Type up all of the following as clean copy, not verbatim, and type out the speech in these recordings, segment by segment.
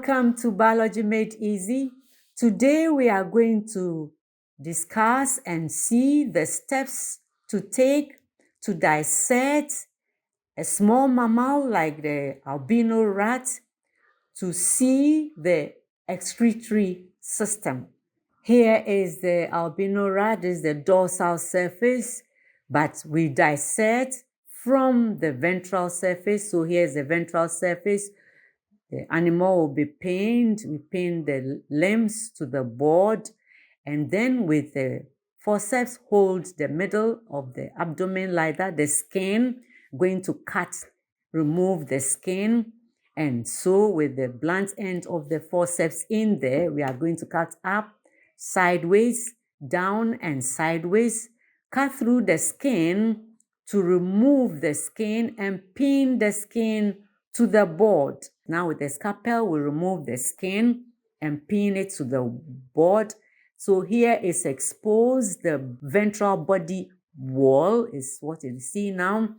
Welcome to Biology Made Easy. Today we are going to discuss and see the steps to take to dissect a small mammal like the albino rat to see the excretory system. Here is the albino rat, this is the dorsal surface, but we dissect from the ventral surface. So here's the ventral surface. The animal will be pinned. We pin the limbs to the board, and then with the forceps hold the middle of the abdomen like that, the skin, going to cut, remove the skin. And so with the blunt end of the forceps in there, we are going to cut up, sideways, down and sideways, cut through the skin to remove the skin and pin the skin to the board. Now with the scalpel, we remove the skin and pin it to the board. So here is exposed, the ventral body wall is what you see now.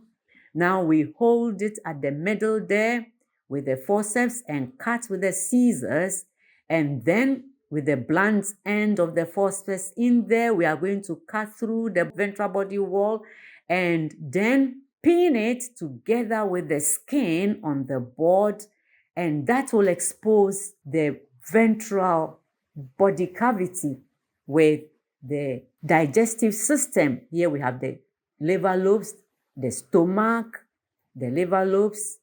Now we hold it at the middle there with the forceps and cut with the scissors, and then with the blunt end of the forceps in there, we are going to cut through the ventral body wall and then pin it together with the skin on the board, and that will expose the ventral body cavity with the digestive system. Here we have the liver lobes, the stomach, the liver lobes.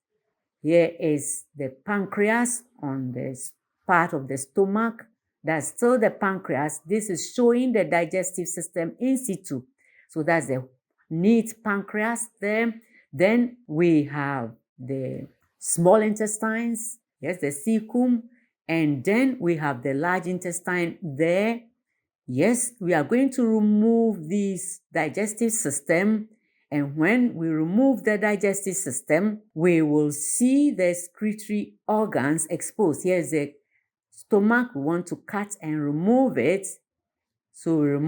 Here is the pancreas on this part of the stomach. That's still the pancreas. This is showing the digestive system in situ. So that's the neat pancreas there. Then we have the small intestines, yes, the cecum, and then we have the large intestine there. Yes, we are going to remove this digestive system, and when we remove the digestive system, we will see the excretory organs exposed. Here's the stomach. We want to cut and remove it. So we're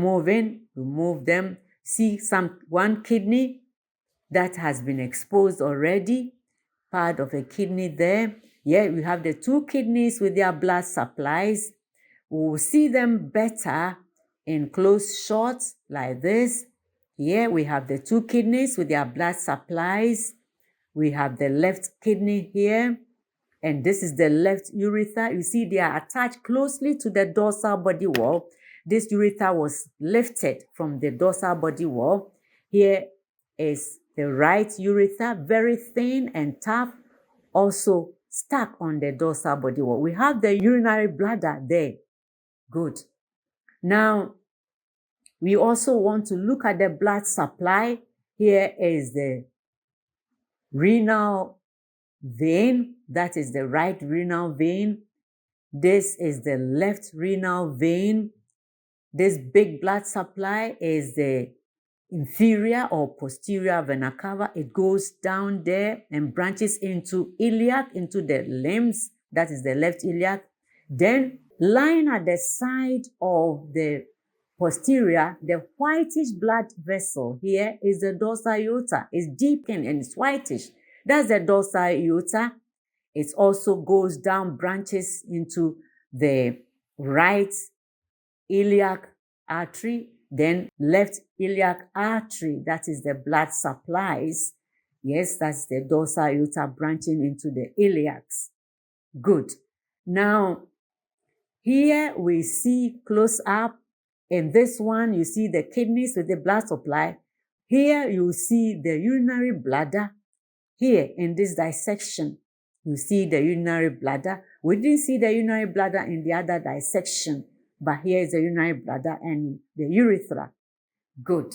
remove them. See one kidney that has been exposed already, part of a kidney there. Here we have the two kidneys with their blood supplies. We will see them better in close shots like this. Here we have the two kidneys with their blood supplies. We have the left kidney here, and this is the left urethra. You see they are attached closely to the dorsal body wall. This urethra was lifted from the dorsal body wall. Here is the right urethra, very thin and tough, also stuck on the dorsal body wall. We have the urinary bladder there. Good. Now, we also want to look at the blood supply. Here is the renal vein. That is the right renal vein. This is the left renal vein. This big blood supply is the inferior or posterior vena cava. It goes down there and branches into iliac, into the limbs. That is the left iliac. Then lying at the side of the posterior, the whitish blood vessel here is the dorsal aorta. It's deep and it's whitish. That's the dorsal aorta. It also goes down, branches into the right iliac artery, then left iliac artery. That is the blood supplies. Yes, that's the dorsal aorta branching into the iliacs. Good. Now, here we see close up. In this one, you see the kidneys with the blood supply. Here you see the urinary bladder. Here in this dissection, you see the urinary bladder. We didn't see the urinary bladder in the other dissection, but here is the urinary bladder and the urethra. Good.